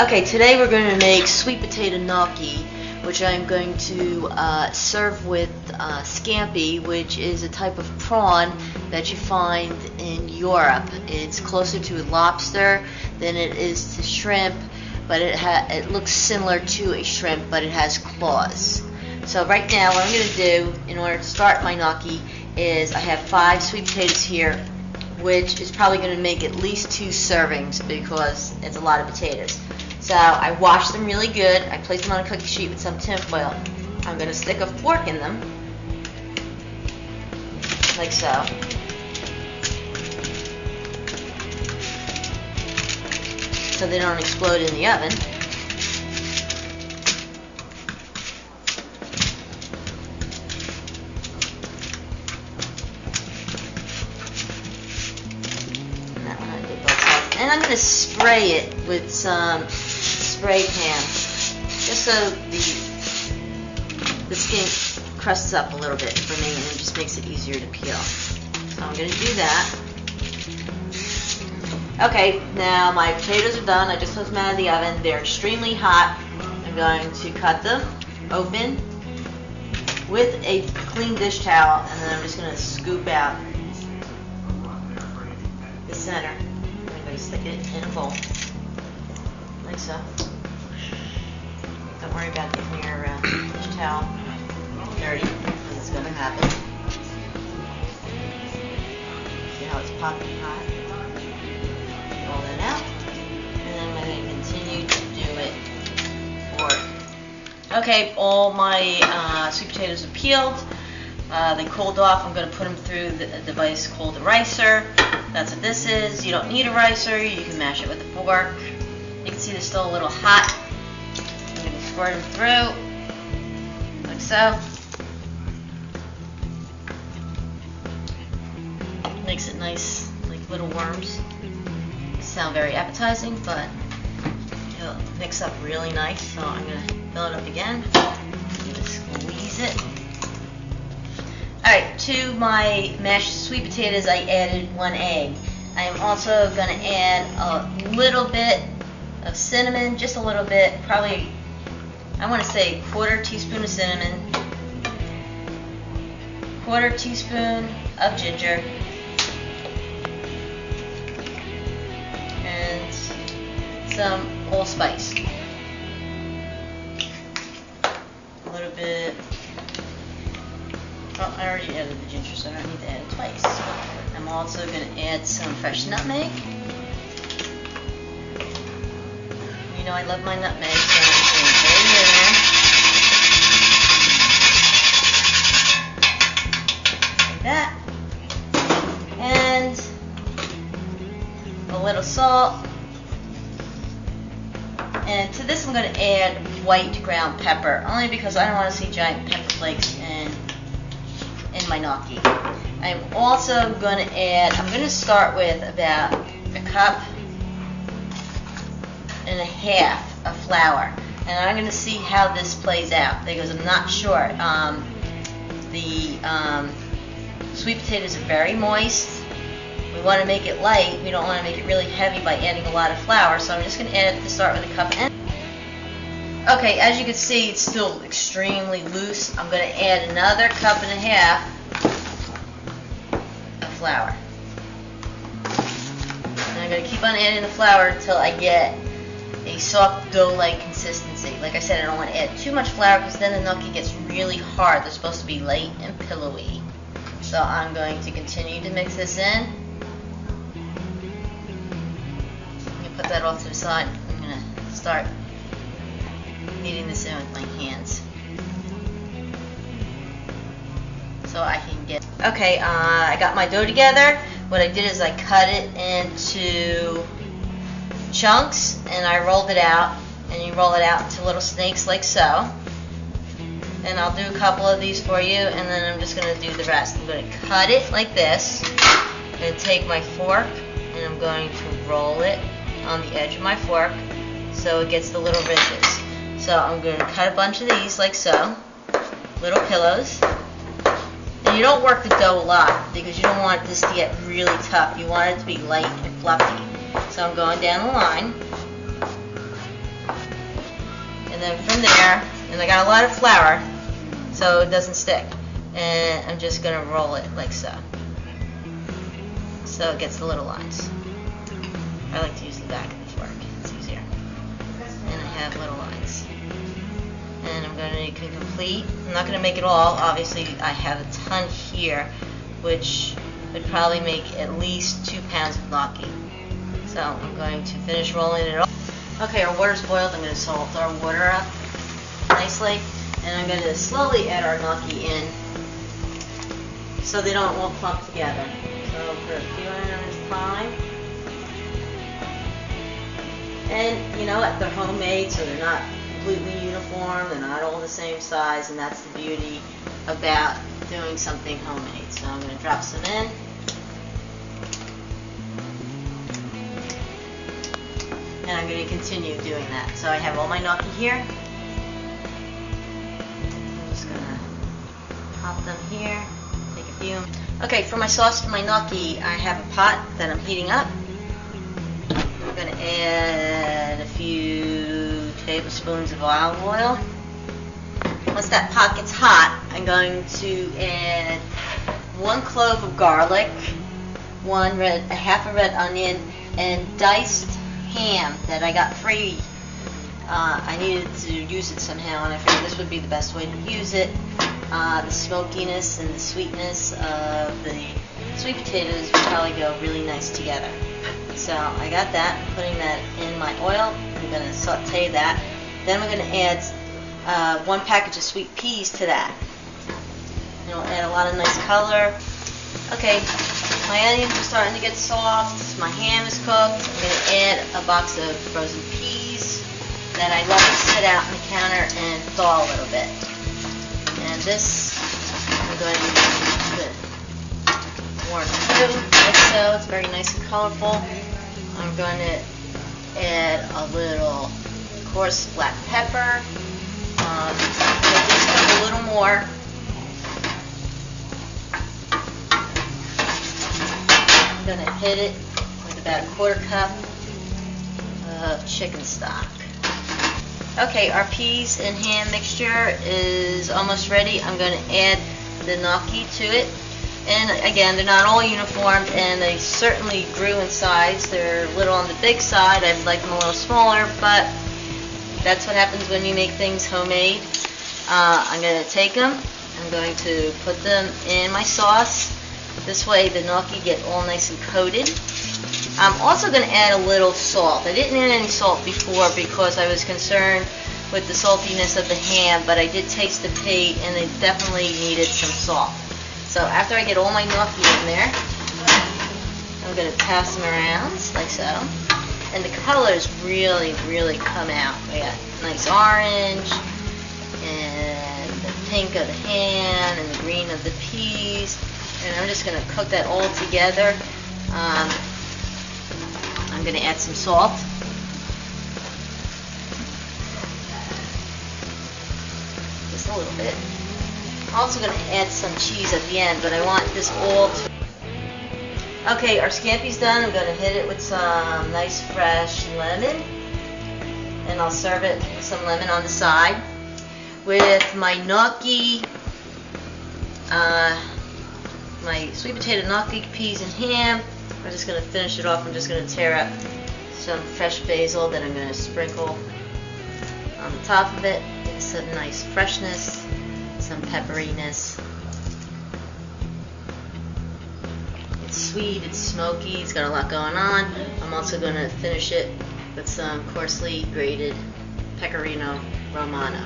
Okay, today we're going to make sweet potato gnocchi, which I'm going to serve with scampi, which is a type of prawn that you find in Europe. It's closer to lobster than it is to shrimp, but it looks similar to a shrimp, but it has claws. So right now what I'm going to do in order to start my gnocchi is I have 5 sweet potatoes here, which is probably going to make at least 2 servings because it's a lot of potatoes. So I washed them really good. I placed them on a cookie sheet with some tin foil. I'm going to stick a fork in them, like so. So they don't explode in the oven. And I'm going to spray it with some spray pan, just so the skin crusts up a little bit for me, and it just makes it easier to peel. So I'm going to do that. Okay, now my potatoes are done. I just took them out of the oven. They're extremely hot. I'm going to cut them open with a clean dish towel, and then I'm just going to scoop out the center. Stick it in a bowl, like so. Don't worry about getting your dish towel dirty, because it's going to happen. See how it's popping hot? Roll that out, and then I'm going to continue to do it for. Okay, all my sweet potatoes are peeled. They cooled off. I'm going to put them through the device called a ricer. That's what this is. You don't need a ricer. You can mash it with a fork. You can see they're still a little hot. I'm going to squirt them through, like so. Makes it nice, like little worms. Sound very appetizing, but it'll mix up really nice. So I'm going to fill it up again. I'm going to squeeze it. Alright, to my mashed sweet potatoes I added 1 egg. I am also going to add a little bit of cinnamon, just a little bit, probably, I want to say 1/4 teaspoon of cinnamon, 1/4 teaspoon of ginger, and some allspice. A little bit. Oh, I already added the ginger, so I don't need to add it twice. I'm also going to add some fresh nutmeg. You know I love my nutmeg, so I'm going to put it in there. Like that. And a little salt. And to this I'm going to add white ground pepper, only because I don't want to see giant pepper flakes in my gnocchi. I'm also going to add, I'm going to start with about 1.5 cups of flour, and I'm going to see how this plays out because I'm not sure. The sweet potatoes are very moist. We want to make it light. We don't want to make it really heavy by adding a lot of flour, so I'm just going to add it to start with 1 cup. Okay, as you can see, it's still extremely loose. I'm going to add another 1.5 cups of flour. And I'm going to keep on adding the flour until I get a soft dough-like consistency. Like I said, I don't want to add too much flour because then the gnocchi gets really hard. They're supposed to be light and pillowy. So I'm going to continue to mix this in. I'm going to put that off to the side. I'm going to start kneading this in with my hands so I can get. Okay, I got my dough together. What I did is I cut it into chunks and I rolled it out, and you roll it out into little snakes like so. And I'll do a couple of these for you, and then I'm just going to do the rest. I'm going to cut it like this. I'm going to take my fork and I'm going to roll it on the edge of my fork so it gets the little ridges. So I'm going to cut a bunch of these like so, little pillows. And you don't work the dough a lot because you don't want this to get really tough. You want it to be light and fluffy. So I'm going down the line. then from there, and I got a lot of flour so it doesn't stick, and I'm just going to roll it like so. So it gets the little lines. I like to use the back of the fork, it's easier. And I have little lines. And I'm going to complete. I'm not going to make it all. Obviously, I have a ton here, which would probably make at least 2 pounds of gnocchi. So I'm going to finish rolling it off. Okay, our water's boiled. I'm going to salt our water up nicely. And I'm going to slowly add our gnocchi in so they don't all clump together. So I'll put a few in at a time. And you know what? They're homemade, so they're not completely uniform. They're not all the same size, and that's the beauty about doing something homemade. So I'm going to drop some in. And I'm going to continue doing that. So I have all my gnocchi here. I'm just going to pop them here, take a few. Okay, for my sauce for my gnocchi, I have a pot that I'm heating up. I'm going to add a few tablespoons of olive oil. Once that pot gets hot, I'm going to add 1 clove of garlic, half a red onion, and diced ham that I got free. I needed to use it somehow, and I figured this would be the best way to use it. The smokiness and the sweetness of the sweet potatoes would probably go really nice together. So I got that. I'm putting that in my oil. I'm going to saute that. Then we're going to add 1 package of sweet peas to that. It'll add a lot of nice color. Okay, my onions are starting to get soft. My ham is cooked. I'm going to add a box of frozen peas that I let them sit out on the counter and thaw a little bit. And this I'm going to warm through like so. It's very nice and colorful. I'm going to add a little coarse black pepper. Make this cook a little more. I'm going to hit it with about a 1/4 cup of chicken stock. Okay, our peas and ham mixture is almost ready. I'm going to add the gnocchi to it. And again, they're not all uniform, and they certainly grew in size. They're a little on the big side. I'd like them a little smaller, but that's what happens when you make things homemade. I'm going to take them. I'm going to put them in my sauce. This way the gnocchi get all nice and coated. I'm also going to add a little salt. I didn't add any salt before because I was concerned with the saltiness of the ham, but I did taste the pea and it definitely needed some salt. So after I get all my gnocchi in there, I'm going to pass them around like so. And the colors really, really come out. We got nice orange, and the pink of the ham, and the green of the peas. And I'm just going to cook that all together. I'm going to add some salt. Just a little bit. I'm also going to add some cheese at the end, but I want this all to... Okay, our scampi's done. I'm going to hit it with some nice fresh lemon. And I'll serve it with some lemon on the side. With my gnocchi, my sweet potato gnocchi, peas, and ham. I'm just going to finish it off. I'm just going to tear up some fresh basil that I'm going to sprinkle on the top of it. Get some nice freshness, some pepperiness. It's sweet, it's smoky, it's got a lot going on. I'm also going to finish it with some coarsely grated pecorino romano.